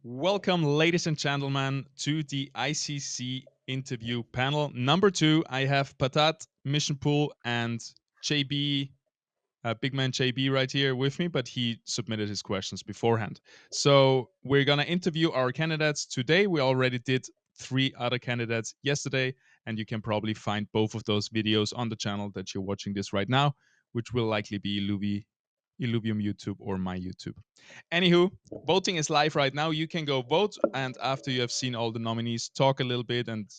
Welcome, ladies and gentlemen, to the ICC interview panel number 2. I have Patat, Mission Pool, and JB, big man JB, right here with me, but he submitted his questions beforehand. So we're gonna interview our candidates today. We already did 3 other candidates yesterday, and you can probably find both of those videos on the channel that you're watching this right now, which will likely be Illuvium YouTube or my YouTube. Anywho, voting is live right now. You can go vote, and after you have seen all the nominees, talk a little bit and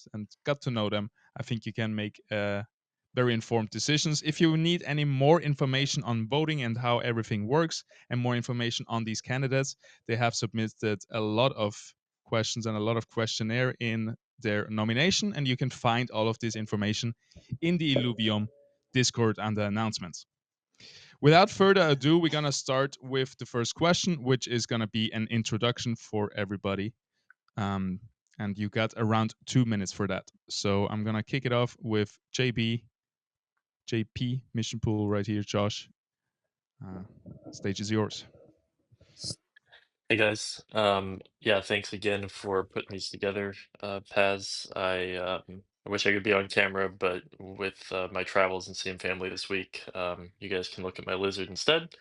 got to know them. I think you can make very informed decisions. If you need any more information on voting and how everything works, and more information on these candidates, they have submitted a lot of questions and a lot of questionnaire in their nomination, and you can find all of this information in the Illuvium Discord and the announcements. Without further ado, we're going to start with the first question, which is going to be an introduction for everybody. And you got around 2 minutes for that. So I'm going to kick it off with JP, Mission Pool right here, Josh. Stage is yours. Hey guys, yeah, thanks again for putting these together, Paz. I wish I could be on camera, but with my travels and seeing family this week, you guys can look at my lizard instead.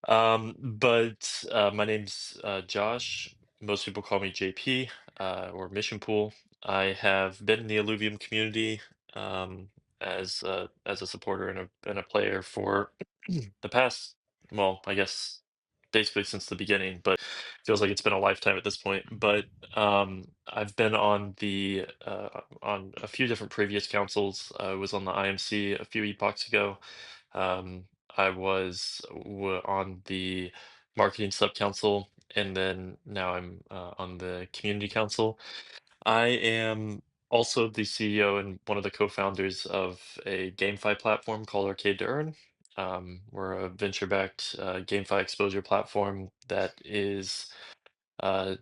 But my name's Josh. Most people call me JP or Mission Pool. I have been in the Illuvium community as a supporter and a player for the past, well, I guess basically since the beginning, but feels like it's been a lifetime at this point. But I've been on a few different previous councils. I was on the IMC a few epochs ago. Um, I was on the marketing sub council, and then now I'm on the community council. I am also the CEO and one of the co-founders of a GameFi platform called Arcade to Earn. We're a venture-backed GameFi exposure platform that is uh,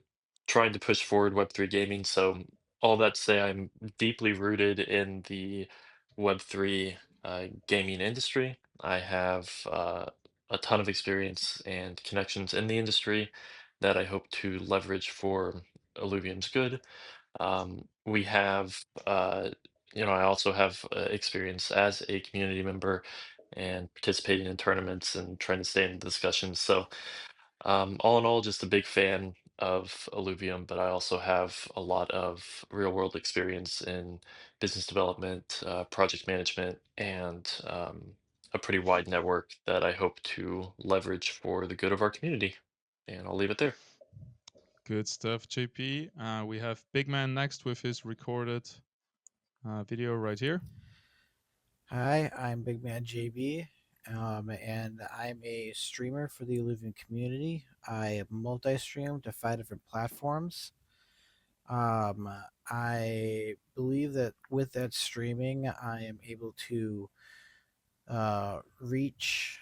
trying to push forward Web3 gaming. So all that to say, I'm deeply rooted in the Web3 gaming industry. I have a ton of experience and connections in the industry that I hope to leverage for Illuvium's good. We have, I also have experience as a community member and participating in tournaments and trying to stay in discussions. So, all in all, just a big fan of Illuvium, but I also have a lot of real world experience in business development, project management, and a pretty wide network that I hope to leverage for the good of our community. And I'll leave it there. Good stuff, JP. We have Big Man next with his recorded video right here. Hi, I'm Big Man JB, and I'm a streamer for the Illuvium community. I multi-stream to 5 different platforms. I believe that with that streaming, I am able to reach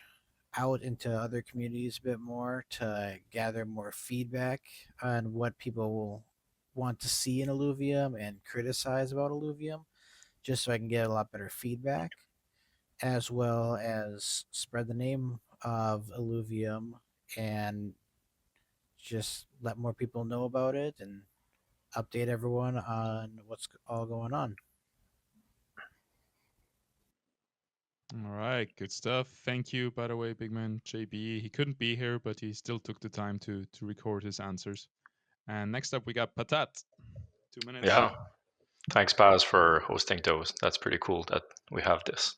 out into other communities a bit more to gather more feedback on what people will want to see in Illuvium and criticize about Illuvium, just so I can get a lot better feedback, as well as spread the name of Illuvium and just let more people know about it and update everyone on what's all going on. All right, good stuff. Thank you, by the way, Big Man JB. He couldn't be here, but he still took the time to record his answers. And next up, we got Patat. 2 minutes. Yeah, thanks, Paz, for hosting those. That's pretty cool that we have this.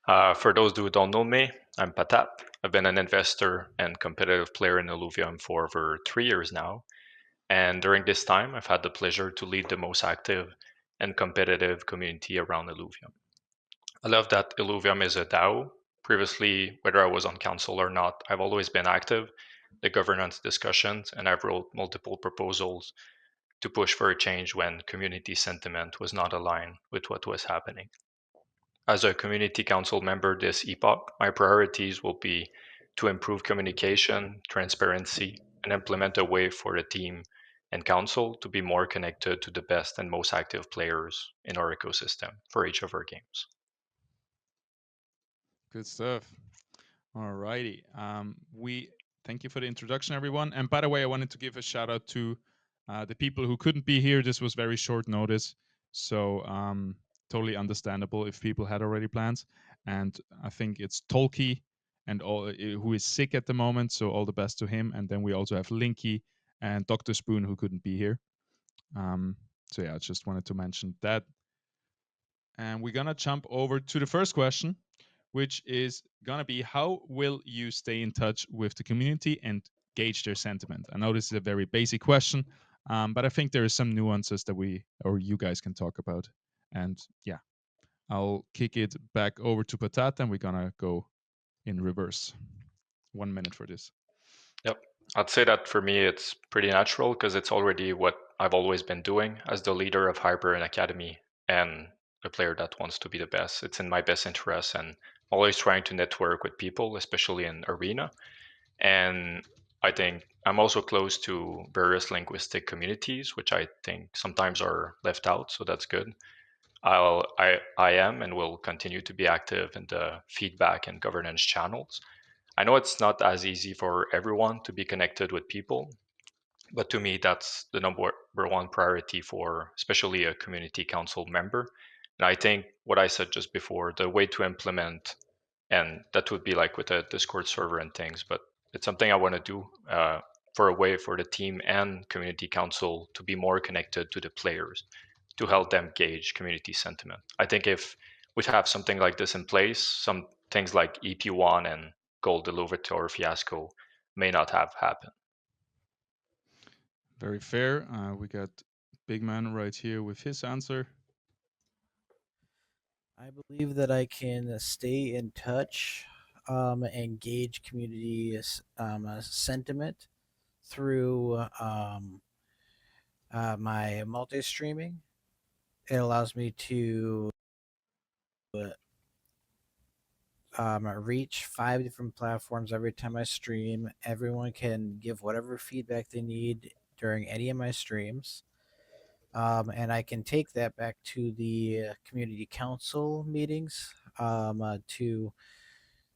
For those who don't know me, I'm Patat. I've been an investor and competitive player in Illuvium for over 3 years now. And during this time, I've had the pleasure to lead the most active and competitive community around Illuvium. I love that Illuvium is a DAO. Previously, whether I was on council or not, I've always been active, the governance discussions, and I've wrote multiple proposals to push for a change when community sentiment was not aligned with what was happening. As a community council member this epoch, my priorities will be to improve communication, transparency, and implement a way for the team and council to be more connected to the best and most active players in our ecosystem for each of our games. Good stuff. All righty. We thank you for the introduction, everyone. And by the way, I wanted to give a shout out to The people who couldn't be here, this was very short notice, so totally understandable if people had already plans. And I think it's Tolki and all who is sick at the moment, so all the best to him. And then we also have Linky and Dr. Spoon who couldn't be here. So yeah, I just wanted to mention that. And we're gonna jump over to the first question, which is gonna be how will you stay in touch with the community and gauge their sentiment? I know this is a very basic question, but I think there are some nuances that we or you guys can talk about. And yeah, I'll kick it back over to Patat, and we're gonna go in reverse. 1 minute for this. Yep. I'd say that for me, it's pretty natural because it's already what I've always been doing as the leader of Hyper and Academy and a player that wants to be the best. It's in my best interest and always trying to network with people, especially in Arena. And I think I'm also close to various linguistic communities, which I think sometimes are left out. So that's good. I am and will continue to be active in the feedback and governance channels. I know it's not as easy for everyone to be connected with people, but to me, that's the number one priority for especially a community council member. And I think what I said just before, the way to implement, and that would be like with a Discord server and things, but it's something I want to do for a way for the team and community council to be more connected to the players to help them gauge community sentiment. I think if we have something like this in place, some things like EP1 and Gold Illuvator fiasco may not have happened. Very fair. We got Big Man right here with his answer. I believe that I can stay in touch and gauge community sentiment through my multi streaming. It allows me to reach 5 different platforms every time I stream. Everyone can give whatever feedback they need during any of my streams. And I can take that back to the community council meetings to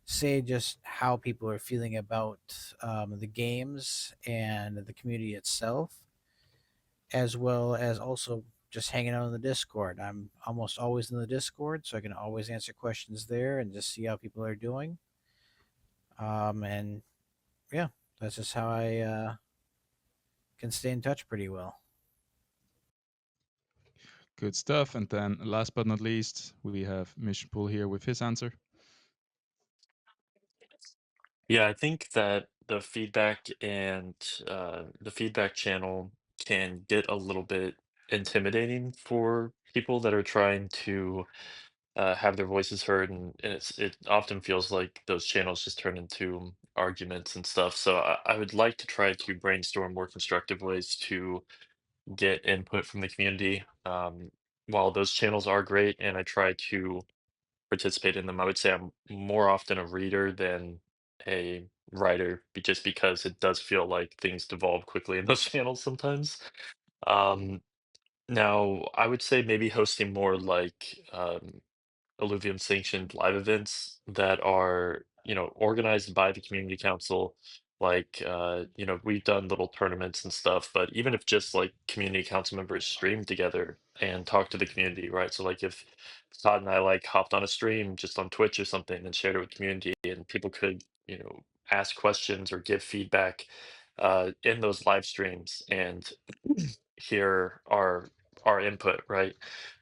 say just how people are feeling about the games and the community itself, as well as also just hanging out in the Discord. I'm almost always in the Discord, so I can always answer questions there and just see how people are doing. And yeah, that's just how I can stay in touch pretty well. Good stuff. And then last but not least, we have Mission Pool here with his answer. Yeah, I think that the feedback and the feedback channel can get a little bit intimidating for people that are trying to have their voices heard, and it often feels like those channels just turn into arguments and stuff. So I would like to try to brainstorm more constructive ways to get input from the community. While those channels are great, and I try to participate in them, I would say I'm more often a reader than a writer, just because it does feel like things devolve quickly in those channels sometimes. Um, Now, I would say maybe hosting more like Illuvium sanctioned live events that are, organized by the community council. Like, we've done little tournaments and stuff, but even if just like community council members stream together and talk to the community, right? So like if Todd and I like hopped on a stream just on Twitch or something and shared it with community and people could, ask questions or give feedback in those live streams and hear our input, right?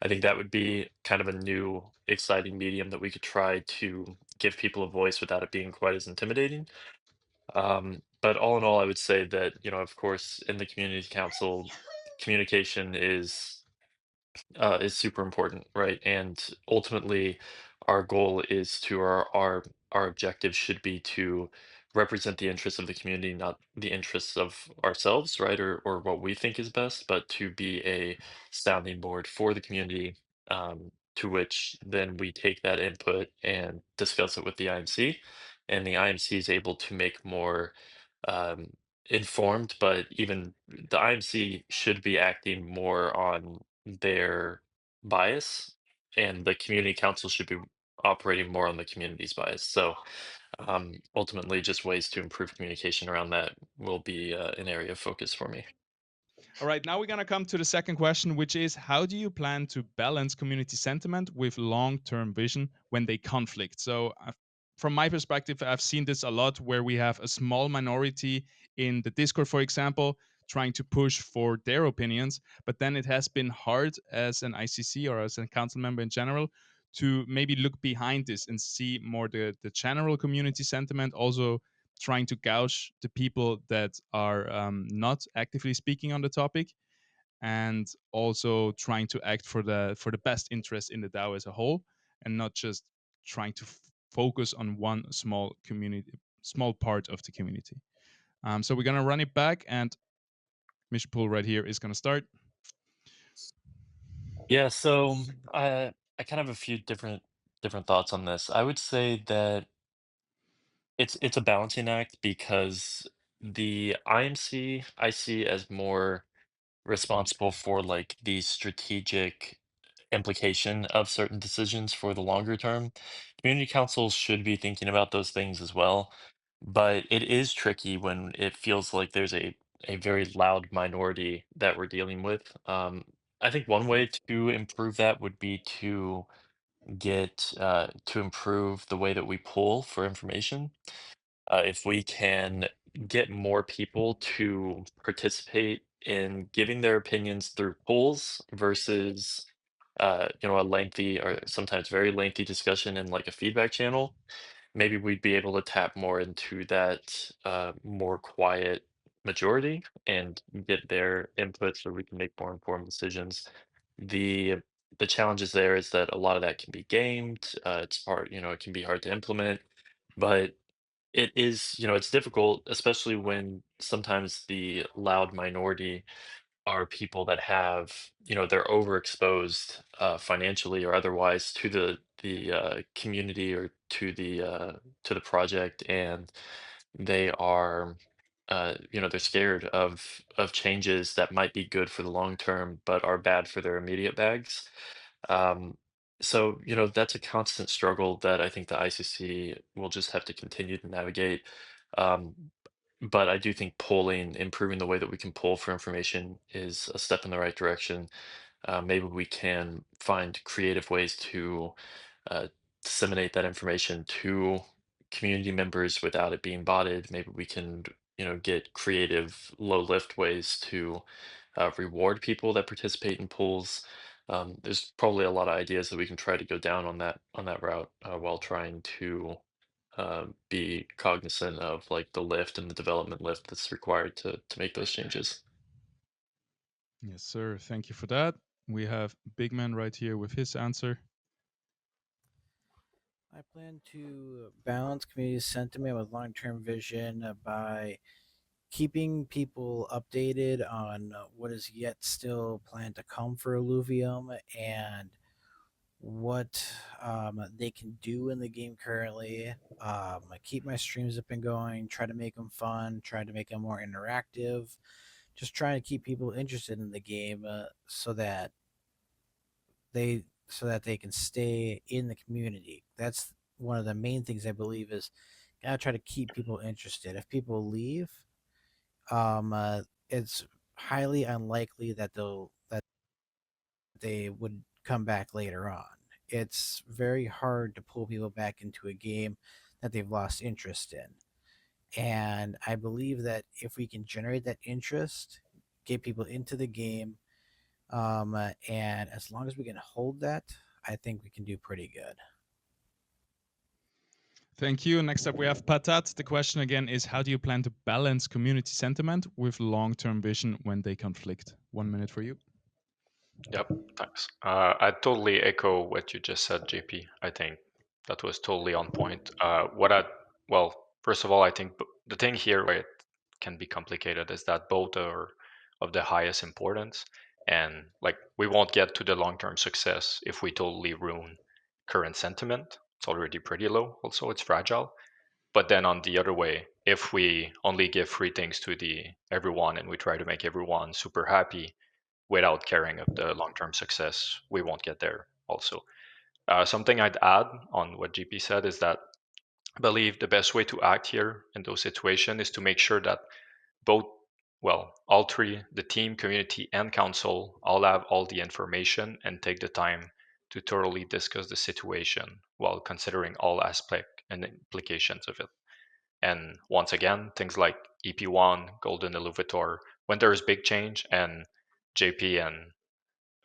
I think that would be kind of a new, exciting medium that we could try to give people a voice without it being quite as intimidating. But all in all, I would say that, of course, in the community council, communication is super important, right? And ultimately, our goal is to our objective should be to represent the interests of the community, not the interests of ourselves, right? Or what we think is best, but to be a sounding board for the community, to which then we take that input and discuss it with the IMC, and the IMC is able to make more um, informed, but even the IMC should be acting more on their bias, and the community council should be operating more on the community's bias. So ultimately, just ways to improve communication around that will be an area of focus for me. All right, now we're going to come to the second question, which is how do you plan to balance community sentiment with long-term vision when they conflict? So from my perspective, I've seen this a lot where we have a small minority in the Discord, for example, trying to push for their opinions, but then it has been hard as an ICC or as a council member in general to maybe look behind this and see more the general community sentiment, also trying to gouge the people that are not actively speaking on the topic, and also trying to act for the best interest in the DAO as a whole, and not just trying to focus on one small part of the community. So we're gonna run it back, and Mission Pool right here is gonna start. Yeah, so I kind of have a few different thoughts on this. I would say that it's a balancing act because the IMC I see as more responsible for like the strategic implication of certain decisions for the longer term. Community councils should be thinking about those things as well, but it is tricky when it feels like there's a very loud minority that we're dealing with. I think one way to improve that would be to to improve the way that we pull for information. If we can get more people to participate in giving their opinions through polls versus, a lengthy or sometimes very lengthy discussion in like a feedback channel, maybe we'd be able to tap more into that more quiet majority and get their input so we can make more informed decisions. The the challenges there is that a lot of that can be gamed. It's hard, it can be hard to implement, but it is, it's difficult, especially when sometimes the loud minority are people that have, they're overexposed financially or otherwise to the community or to the project, and they are, they're scared of changes that might be good for the long term but are bad for their immediate bags. Um, so, that's a constant struggle that I think the ICC will just have to continue to navigate. Um, but I do think polling, improving the way that we can poll for information is a step in the right direction. Maybe we can find creative ways to uh, disseminate that information to community members without it being botted. Maybe we can, get creative, low lift ways to reward people that participate in polls. There's probably a lot of ideas that we can try to go down on that route while trying to be cognizant of like the lift and the development lift that's required to make those changes. Yes, sir. Thank you for that. We have Big Man right here with his answer. I plan to balance community sentiment with long term vision by keeping people updated on what is yet still planned to come for Illuvium and what they can do in the game currently. I keep my streams up and going, try to make them fun, try to make them more interactive, just trying to keep people interested in the game so that they can stay in the community. That's one of the main things I believe is gotta try to keep people interested. If people leave, it's highly unlikely that they would come back later on. It's very hard to pull people back into a game that they've lost interest in. And I believe that if we can generate that interest, get people into the game, and as long as we can hold that, I think we can do pretty good. Thank you. Next up, we have Patat. The question again is how do you plan to balance community sentiment with long term vision when they conflict? 1 minute for you. Yep, thanks. I totally echo what you just said, JP. I think that was totally on point. Well, first of all, I think the thing here where it can be complicated is that both are of the highest importance. And like, we won't get to the long-term success if we totally ruin current sentiment. It's already pretty low. Also, it's fragile. But then on the other way, if we only give free things to the everyone and we try to make everyone super happy, without caring of the long-term success, we won't get there also. Something I'd add on what GP said is that I believe the best way to act here in those situations is to make sure that both well, all three, the team, community, and council, all have all the information and take the time to thoroughly discuss the situation while considering all aspects and implications of it. And once again, things like EP1, Golden Illuvator, when there is big change, and JP and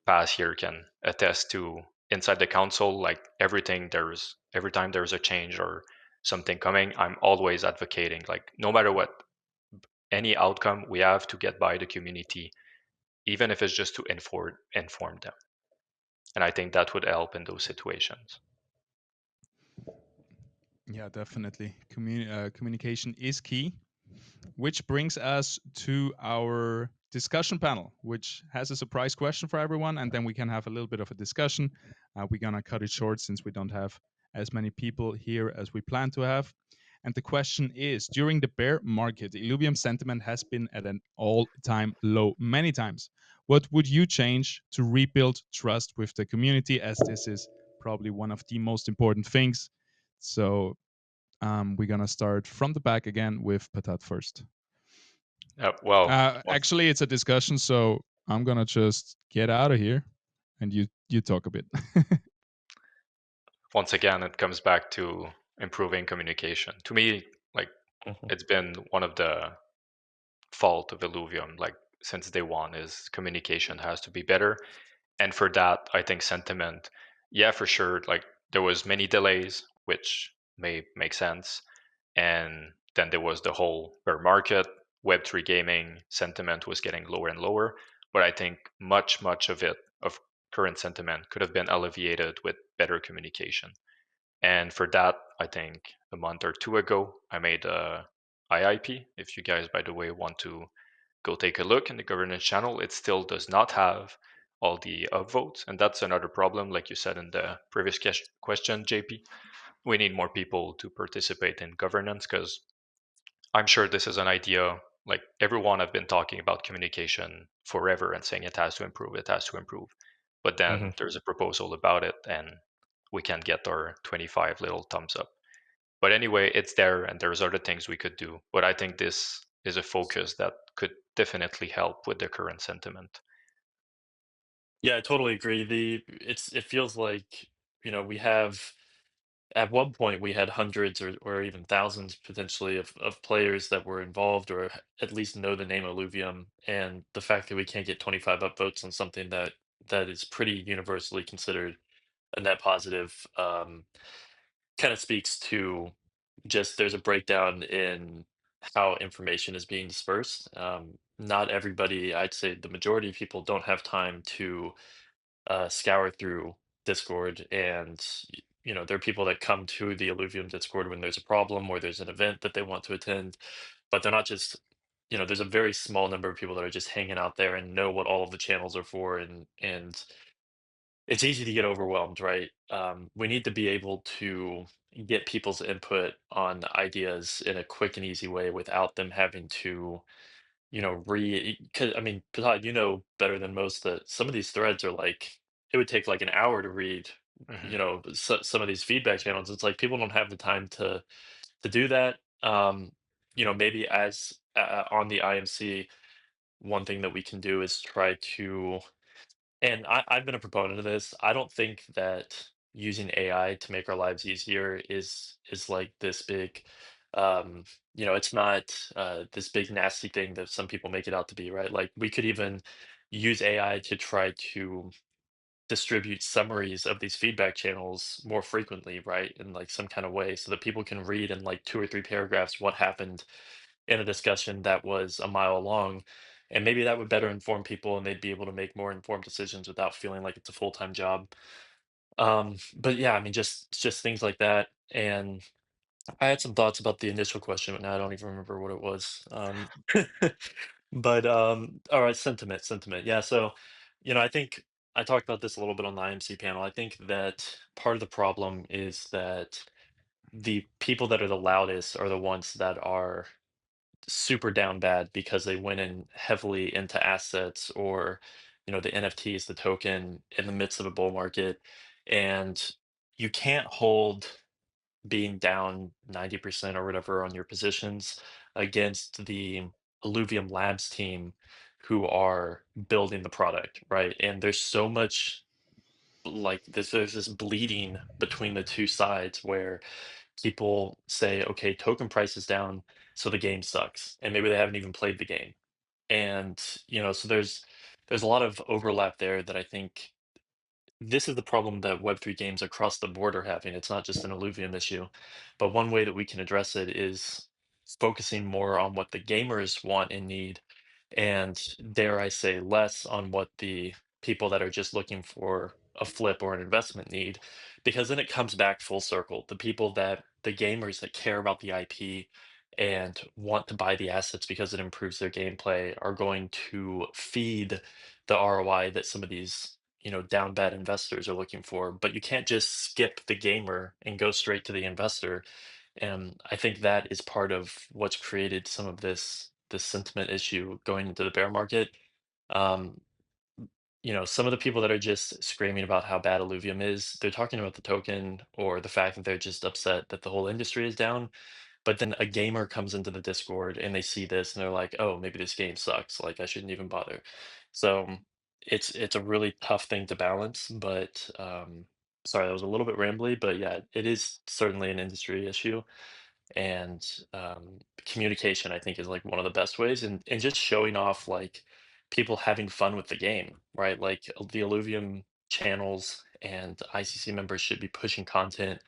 Paz here can attest to inside the council, like every time there's a change or something coming, I'm always advocating, like no matter what, any outcome we have to get by the community, even if it's just to inform them. And I think that would help in those situations. Yeah, definitely. Communication is key, which brings us to our discussion panel, which has a surprise question for everyone, and then we can have a little bit of a discussion. We're gonna cut it short since we don't have as many people here as we plan to have. And the question is: during the bear market, Illuvium sentiment has been at an all-time low many times. What would you change to rebuild trust with the community, as this is probably one of the most important things? So we're gonna start from the back again with Patat first. Well, Actually, it's a discussion, so I'm gonna just get out of here, and you talk a bit. once again, it comes back to improving communication. To me, like Mhm. it's been one of the fault of Illuvium, like since day one, is communication has to be better. And for that, I think sentiment, yeah, for sure. Like there was many delays, which may make sense, and then there was the whole bear market, Web3 gaming sentiment was getting lower and lower. But I think much of it, of current sentiment, could have been alleviated with better communication. And for that, I think a month or two ago, I made a IIP. If you guys, by the way, want to go take a look in the governance channel, it still does not have all the upvotes. And that's another problem, like you said in the previous question, JP. We need more people to participate in governance because I'm sure this is an idea. Like everyone have been talking about communication forever and saying it has to improve, it has to improve. But then Mhm. there's a proposal about it, and we can get our 25 little thumbs up. But anyway, it's there, and there's other things we could do. But I think this is a focus that could definitely help with the current sentiment. Yeah, I totally agree. It feels like, we have at one point we had hundreds or even thousands potentially of players that were involved or at least know the name Illuvium, and the fact that we can't get 25 upvotes on something that is pretty universally considered a net positive, kind of speaks to just there's a breakdown in how information is being dispersed. Not everybody, I'd say the majority of people don't have time to scour through Discord, and there are people that come to the Illuvium Discord when there's a problem or there's an event that they want to attend, but they're not just. There's a very small number of people that are just hanging out there and know what all of the channels are for, and it's easy to get overwhelmed, right? We need to be able to get people's input on ideas in a quick and easy way without them having to, because I mean, Prasad, you know better than most that some of these threads are like, it would take like an hour to read, Hmm. some of these feedback channels. It's like people don't have the time to do that. Maybe as on the IMC, one thing that we can do is try to, and I've been a proponent of this. I don't think that using AI to make our lives easier is like this big, um, it's not this big nasty thing that some people make it out to be, right? Like we could even use AI to try to distribute summaries of these feedback channels more frequently, right? In like some kind of way so that people can read in like two or three paragraphs what happened in a discussion that was a mile long. And maybe that would better inform people and they'd be able to make more informed decisions without feeling like it's a full-time job. But yeah, I mean, just things like that. And I had some thoughts about the initial question, but now I don't even remember what it was. But all right, sentiment. Yeah, so I think I talked about this a little bit on the IMC panel. I think that part of the problem is that the people that are the loudest are the ones that are super down bad because they went in heavily into assets or the NFTs, the token in the midst of a bull market, and you can't hold being down 90% or whatever on your positions against the Illuvium Labs team who are building the product, right? And there's so much like there's this bleeding between the two sides where people say, okay, token price is down, so the game sucks, and maybe they haven't even played the game. And so there's a lot of overlap there that I think this is the problem that Web3 games across the board are having. It's not just an Illuvium issue, but one way that we can address it is focusing more on what the gamers want and need, and dare I say, less on what the people that are just looking for a flip or an investment need, because then it comes back full circle. The gamers that care about the IP and want to buy the assets because it improves their gameplay are going to feed the ROI that some of these down bad investors are looking for. But you can't just skip the gamer and go straight to the investor. And I think that is part of what's created some of this sentiment issue going into the bear market. Um, some of the people that are just screaming about how bad Illuvium is, they're talking about the token or the fact that they're just upset that the whole industry is down. But then a gamer comes into the Discord and they see this and they're like, "Oh, maybe this game sucks. Like I shouldn't even bother." So it's a really tough thing to balance. But sorry, that was a little bit rambly, but yeah, it is certainly an industry issue. And communication, I think, is like one of the best ways, and just showing off like people having fun with the game, right? Like the Illuvium channels and ICC members should be pushing content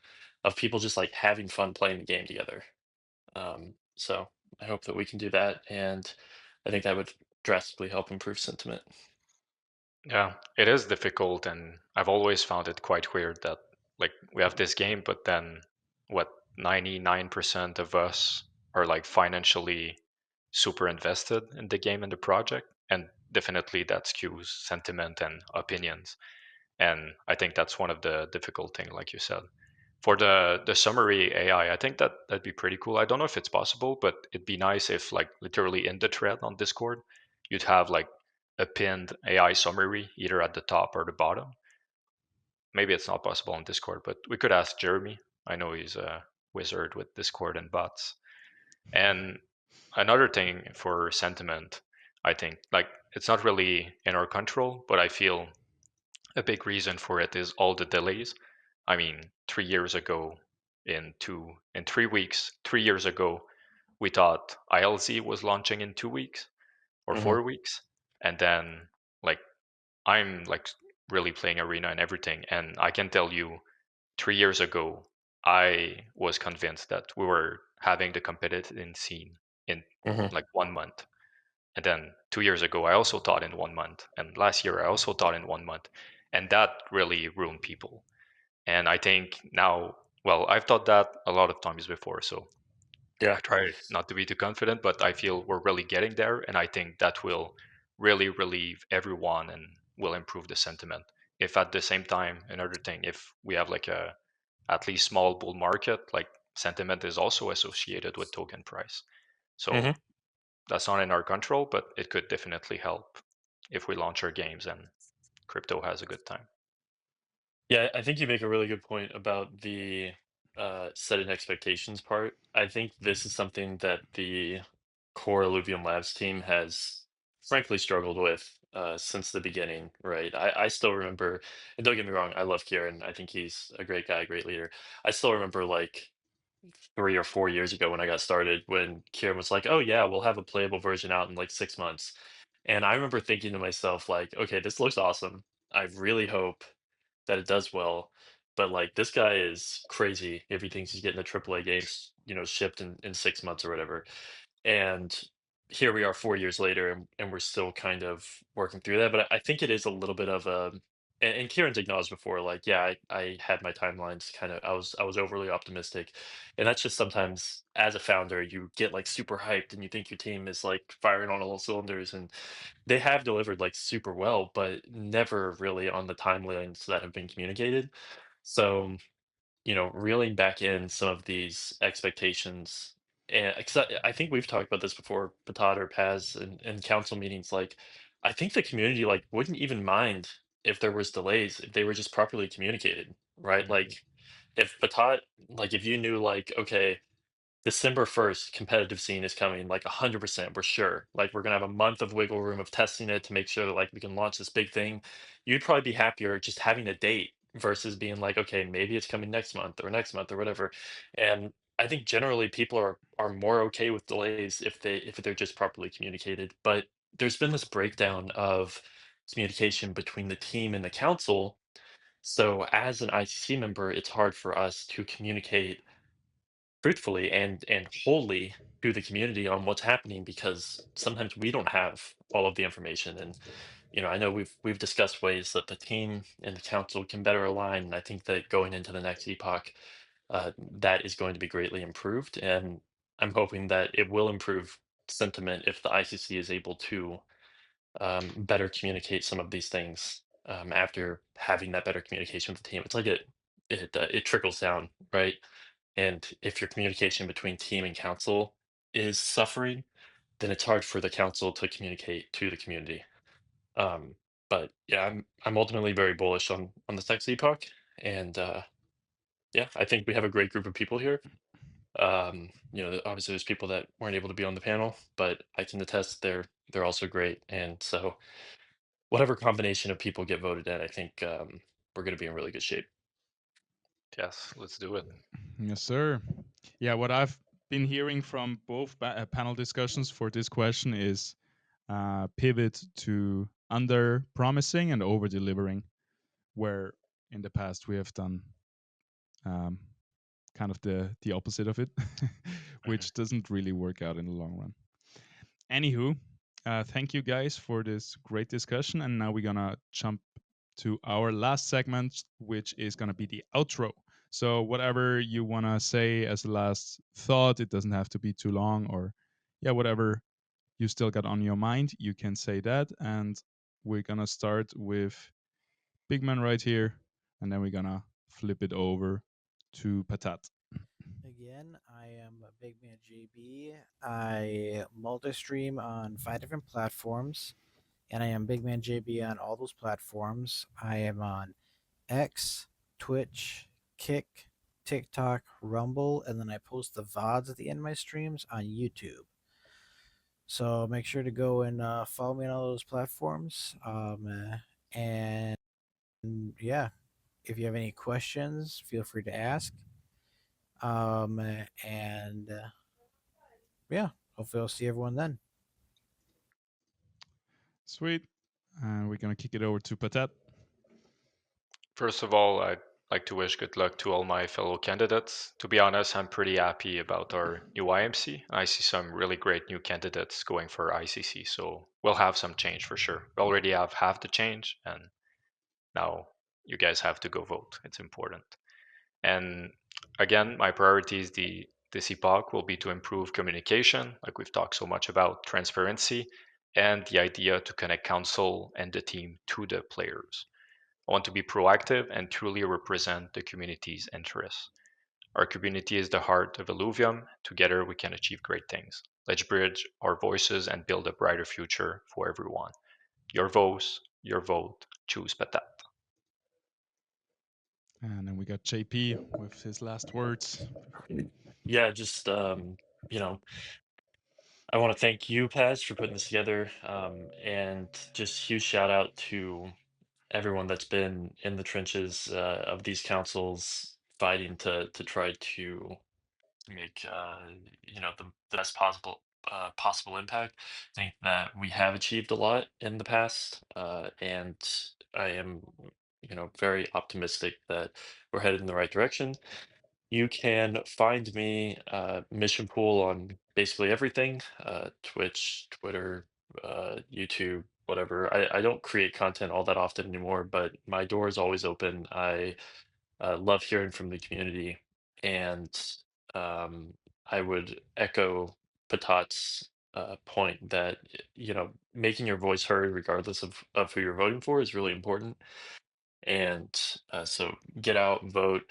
of people just like having fun playing the game together. So I hope that we can do that, and I think that would drastically help improve sentiment. Yeah, it is difficult, and I've always found it quite weird that like we have this game, but then what 99% of us are like financially super invested in the game and the project, and definitely that skews sentiment and opinions. And I think that's one of the difficult thing, like you said. For the summary AI, I think that that'd be pretty cool. I don't know if it's possible, but it'd be nice if like literally in the thread on Discord, you'd have like a pinned AI summary either at the top or the bottom. Maybe it's not possible on Discord, but we could ask Jeremy. I know he's a wizard with Discord and bots. And another thing for sentiment, I think like it's not really in our control, but I feel a big reason for it is all the delays. I mean, 3 years ago, in 3 weeks, 3 years ago, we thought ILZ was launching in 2 weeks or Hmm. 4 weeks, and then like I'm like really playing arena and everything, and I can tell you, 3 years ago, I was convinced that we were having the competitive scene in Hmm. like 1 month. And then 2 years ago, I also taught in 1 month. And last year, I also taught in 1 month. And that really ruined people. And I think now, well, I've taught that a lot of times before. So Yeah. I try not to be too confident, but I feel we're really getting there. And I think that will really relieve everyone and will improve the sentiment. If at the same time, another thing, if we have like a at least small bull market, like sentiment is also associated with token price. So Hmm. that's not in our control, but it could definitely help if we launch our games and crypto has a good time. Yeah, I think you make a really good point about the setting expectations part. I think this is something that the core Illuvium Labs team has frankly struggled with since the beginning, right? I still remember, and don't get me wrong, I love Kieran. I think he's a great guy, great leader. I still remember like 3 or 4 years ago when I got started, when Kieran was like, "Oh yeah, we'll have a playable version out in like 6 months," and I remember thinking to myself, like, "Okay, this looks awesome. I really hope that it does well, but like this guy is crazy if he thinks he's getting a AAA games, shipped in 6 months or whatever." And here we are 4 years later, and we're still kind of working through that. But I think it is a little bit of a, and Kieran's acknowledged before, like, yeah, I had my timelines kind of, I was overly optimistic, and that's just sometimes as a founder you get like super hyped and you think your team is like firing on all cylinders, and they have delivered like super well, but never really on the timelines that have been communicated. So reeling back in some of these expectations. And because I think we've talked about this before, Patat or Paz, in council meetings. Like, I think the community like wouldn't even mind if there was delays if they were just properly communicated, right? Like, if Patat, like, if you knew, like, okay, December 1st, competitive scene is coming, like 100%, we're sure. Like we're gonna have a month of wiggle room of testing it to make sure that like we can launch this big thing. You'd probably be happier just having a date versus being like, okay, maybe it's coming next month or whatever. And I think generally people are more okay with delays if they're just properly communicated. But there's been this breakdown of communication between the team and the council. So as an ICC member, it's hard for us to communicate truthfully and wholly to the community on what's happening because sometimes we don't have all of the information. And I know we've discussed ways that the team and the council can better align, and I think that going into the next epoch, that is going to be greatly improved, and I'm hoping that it will improve sentiment if the ICC is able to better communicate some of these things after having that better communication with the team. It's like it trickles down, right? And if your communication between team and council is suffering, then it's hard for the council to communicate to the community. Um, but yeah, I'm ultimately very bullish on the next epoch, and yeah, I think we have a great group of people here. Obviously there's people that weren't able to be on the panel, but I can attest they're also great. And so whatever combination of people get voted in, I think we're going to be in really good shape. Yes, let's do it. Yes, sir. Yeah, what I've been hearing from both panel discussions for this question is pivot to under promising and over delivering, where in the past we have done um, kind of the opposite of it, Mhm. which doesn't really work out in the long run. Anywho, thank you guys for this great discussion, and now we're gonna jump to our last segment, which is gonna be the outro. So whatever you wanna say as a last thought, it doesn't have to be too long, or yeah, whatever you still got on your mind, you can say that. And we're gonna start with Big Man right here, and then we're gonna flip it over to Patat. Again, I am Big Man JB. I multi-stream on 5 different platforms, and I am Big Man JB on all those platforms. I am on X, Twitch, Kick, TikTok, Rumble, and then I post the VODs at the end of my streams on YouTube. So make sure to go and follow me on all those platforms. And yeah, if you have any questions, feel free to ask. And yeah, hopefully I'll see everyone then. Sweet. And we're gonna kick it over to Patat. First of all, I'd like to wish good luck to all my fellow candidates. To be honest, I'm pretty happy about our new IMC. I see some really great new candidates going for ICC, so we'll have some change for sure. We already have half the change, and now you guys have to go vote. It's important. And again, my priorities this epoch will be to improve communication, like we've talked so much about, transparency, and the idea to connect council and the team to the players. I want to be proactive and truly represent the community's interests. Our community is the heart of Illuvium. Together, we can achieve great things. Let's bridge our voices and build a brighter future for everyone. Your voice, your vote, choose Patat. And then we got JP with his last words. Yeah, just you know, I want to thank you, Paz, for putting this together, and just huge shout out to everyone that's been in the trenches of these councils, fighting to try to make the best possible impact. I think that we have achieved a lot in the past, and I am very optimistic that we're headed in the right direction. You can find me Mission Pool on basically everything, Twitch, Twitter, YouTube, whatever. I don't create content all that often anymore, but my door is always open. I love hearing from the community, and I would echo Patat's point that making your voice heard, regardless of who you're voting for, is really important. And so get out, vote.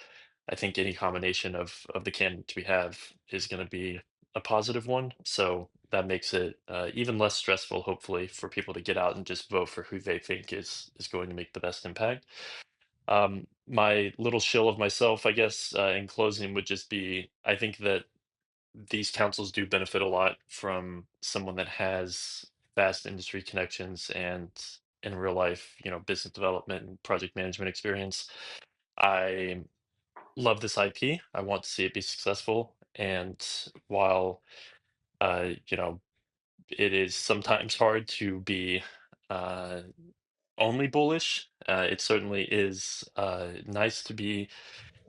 I think any combination of the candidates we have is going to be a positive one. So that makes it even less stressful, hopefully, for people to get out and just vote for who they think is going to make the best impact. My little shill of myself, I guess, in closing would just be, I think that these councils do benefit a lot from someone that has vast industry connections and in real life, business development and project management experience. I love this IP. I want to see it be successful. And while, it is sometimes hard to be uh, only bullish, it certainly is nice to be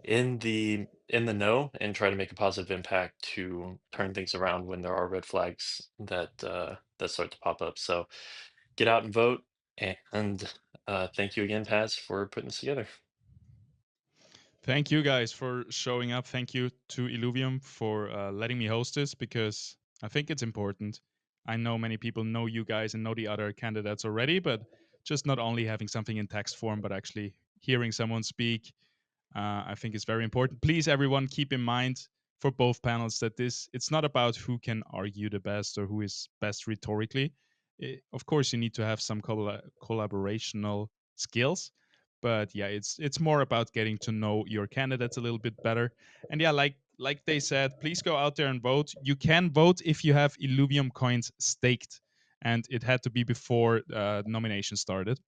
in the know and try to make a positive impact to turn things around when there are red flags that start to pop up. So get out and vote. And thank you again, Paz, for putting this together. Thank you guys for showing up. Thank you to Illuvium for letting me host this, because I think it's important. I know many people know you guys and know the other candidates already, but just not only having something in text form, but actually hearing someone speak, I think is very important. Please, everyone, keep in mind for both panels that it's not about who can argue the best or who is best rhetorically. Of course, you need to have some collaborational skills, but yeah, it's more about getting to know your candidates a little bit better. And yeah, like they said, please go out there and vote. You can vote if you have Illuvium coins staked, and it had to be before nomination started.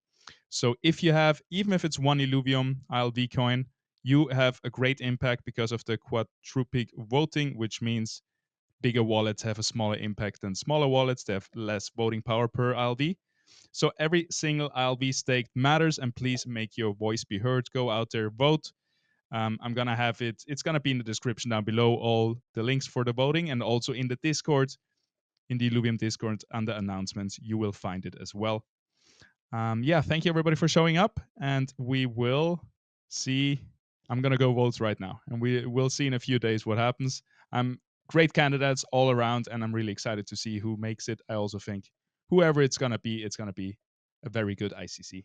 So if you have, even if it's one Illuvium ILV coin, you have a great impact because of the quadruplic voting, which means bigger wallets have a smaller impact than smaller wallets. They have less voting power per ILV. So every single ILV stake matters, and please make your voice be heard. Go out there, vote. I'm gonna have it. It's gonna be in the description down below, all the links for the voting, and also in the Discord, in the Illuvium Discord under announcements, you will find it as well. Yeah, thank you everybody for showing up, and we will see. I'm gonna go vote right now, and we will see in a few days what happens. I'm great candidates all around, and I'm really excited to see who makes it. I also think whoever it's gonna be a very good ICC.